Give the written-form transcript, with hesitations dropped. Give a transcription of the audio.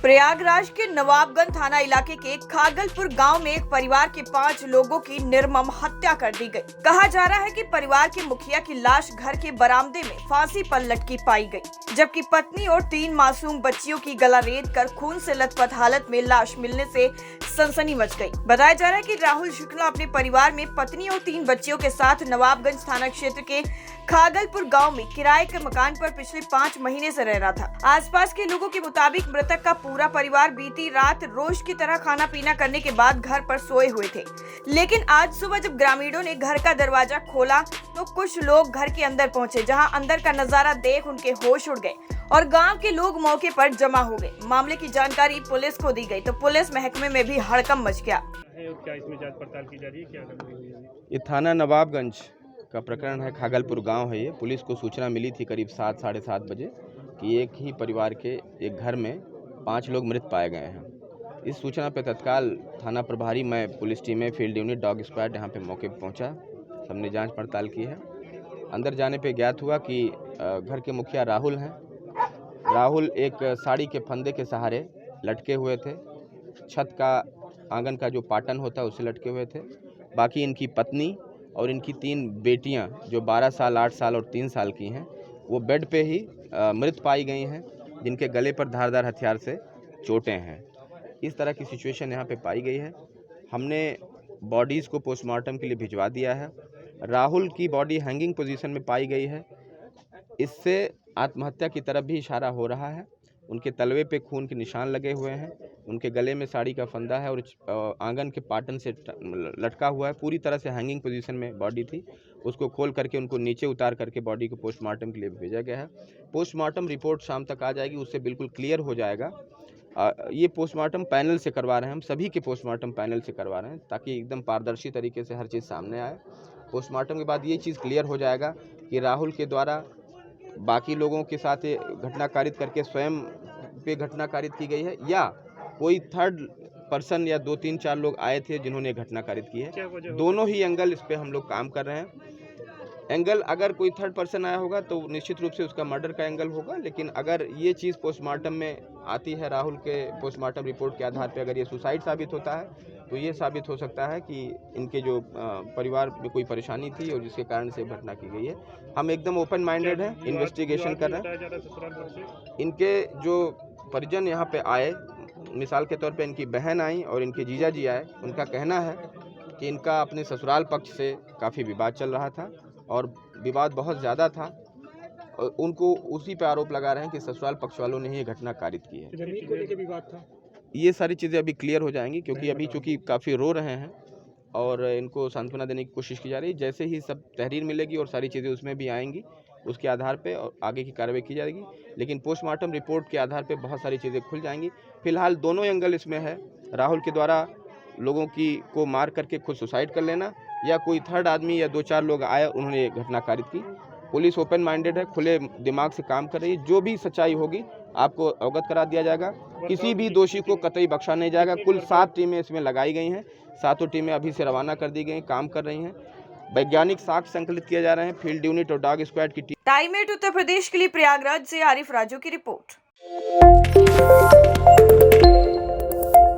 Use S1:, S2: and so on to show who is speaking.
S1: प्रयागराज के नवाबगंज थाना इलाके के खागलपुर गांव में एक परिवार के 5 लोगों की निर्मम हत्या कर दी गई। कहा जा रहा है कि परिवार के मुखिया की लाश घर के बरामदे में फांसी पर लटकी पाई गई, जबकि पत्नी और 3 मासूम बच्चियों की गला रेत कर खून से लथपथ हालत में लाश मिलने से सनसनी मच गई। बताया जा रहा है कि राहुल शुक्ला अपने परिवार में पत्नी और 3 बच्चियों के साथ नवाबगंज थाना क्षेत्र के खागलपुर गांव में किराए के मकान पर पिछले 5 महीने से रह रहा था। आसपास के लोगों के मुताबिक मृतक का पूरा परिवार बीती रात रोज की तरह खाना पीना करने के बाद घर पर सोए हुए थे, लेकिन आज सुबह जब ग्रामीणों ने घर का दरवाजा खोला तो कुछ लोग घर के अंदर पहुंचे, जहां अंदर का नजारा देख उनके होश उड़ गए और गांव के लोग मौके पर जमा हो गए। मामले की जानकारी पुलिस को दी गई तो पुलिस महकमे में भी हड़कंप मच गया।
S2: क्या इसमें जांच पड़ताल की जा रही है? क्या गड़बड़ी हुई है?
S3: ये थाना नवाबगंज का प्रकरण है। खागलपुर गांव है। ये पुलिस को सूचना मिली थी करीब 7 साढ़े 7 बजे कि एक ही परिवार के एक घर में 5 लोग मृत पाए गए हैं। इस सूचना पर तत्काल थाना प्रभारी, मैं, पुलिस टीमें, फील्ड यूनिट, डॉग स्क्वाड यहाँ पे मौके पर पहुँचा। सबने जांच पड़ताल की है। अंदर जाने पे ज्ञात हुआ कि घर के मुखिया राहुल हैं। राहुल एक साड़ी के फंदे के सहारे लटके हुए थे। छत का, आंगन का जो पाटन होता है उससे लटके हुए थे। बाकी इनकी पत्नी और इनकी 3 बेटियां जो 12 साल, 8 साल और 3 साल की हैं, वो बेड पे ही मृत पाई गई हैं, जिनके गले पर धारदार हथियार से चोटें हैं। इस तरह की सिचुएशन यहाँ पे पाई गई है। हमने बॉडीज़ को पोस्टमार्टम के लिए भिजवा दिया है। राहुल की बॉडी हैंगिंग पोजीशन में पाई गई है। इससे आत्महत्या की तरफ भी इशारा हो रहा है। उनके तलवे पे खून के निशान लगे हुए हैं। उनके गले में साड़ी का फंदा है और आंगन के पाटन से लटका हुआ है। पूरी तरह से हैंगिंग पोजीशन में बॉडी थी। उसको खोल करके उनको नीचे उतार करके बॉडी को पोस्टमार्टम के लिए भेजा गया है। पोस्टमार्टम रिपोर्ट शाम तक आ जाएगी, उससे बिल्कुल क्लियर हो जाएगा। ये पोस्टमार्टम पैनल से करवा रहे हैं हम, सभी के पोस्टमार्टम पैनल से करवा रहे हैं ताकि एकदम पारदर्शी तरीके से हर चीज़ सामने आए। पोस्टमार्टम के बाद ये चीज़ क्लियर हो जाएगा कि राहुल के द्वारा बाकी लोगों के साथ घटना कारित करके स्वयं पे घटना कारित की गई है या कोई थर्ड पर्सन या 2-3-4 लोग आए थे जिन्होंने घटना कारित की है। दोनों ही एंगल इस पे हम लोग काम कर रहे हैं। एंगल अगर कोई थर्ड पर्सन आया होगा तो निश्चित रूप से उसका मर्डर का एंगल होगा, लेकिन अगर ये चीज़ पोस्टमार्टम में आती है, राहुल के पोस्टमार्टम रिपोर्ट के आधार पर अगर ये सुसाइड साबित होता है तो ये साबित हो सकता है कि इनके जो परिवार में कोई परेशानी थी और जिसके कारण से घटना की गई है। हम एकदम ओपन माइंडेड हैं, इन्वेस्टिगेशन कर रहे हैं। इनके जो परिजन यहाँ पे आए, मिसाल के तौर पे इनकी बहन आई और इनके जीजा जी आए, उनका कहना है कि इनका अपने ससुराल पक्ष से काफ़ी विवाद चल रहा था और विवाद बहुत ज़्यादा था और उनको उसी पे आरोप लगा रहे हैं कि ससुराल पक्ष वालों ने ही ये घटना कारित की है।
S2: जमीन को लेकर विवाद था।
S3: ये सारी चीज़ें अभी क्लियर हो जाएंगी क्योंकि अभी चूँकि काफ़ी रो रहे हैं और इनको सांत्वना देने की कोशिश की जा रही है। जैसे ही सब तहरीर मिलेगी और सारी चीज़ें उसमें भी आएंगी, उसके आधार पे और आगे की कार्रवाई की जाएगी। लेकिन पोस्टमार्टम रिपोर्ट के आधार पे बहुत सारी चीज़ें खुल जाएंगी। फिलहाल दोनों एंगल इसमें है। राहुल के द्वारा लोगों को मार करके खुद सुसाइड कर लेना या कोई थर्ड आदमी या 2-4 लोग आए उन्होंने घटना कारित की। पुलिस ओपन माइंडेड है, खुले दिमाग से काम कर रही है। जो भी सच्चाई होगी आपको अवगत करा दिया जाएगा। किसी भी दोषी को कतई बख्शा नहीं जाएगा। कुल 7 टीमें इसमें लगाई गई हैं। 7 टीमें अभी से रवाना कर दी गई, काम कर रही हैं। वैज्ञानिक साक्ष्य संकलित किए जा रहे हैं। फील्ड यूनिट और डॉग स्क्वाड की टीम।
S1: टाइम 8 उत्तर प्रदेश के लिए प्रयागराज से आरिफ राजू की रिपोर्ट।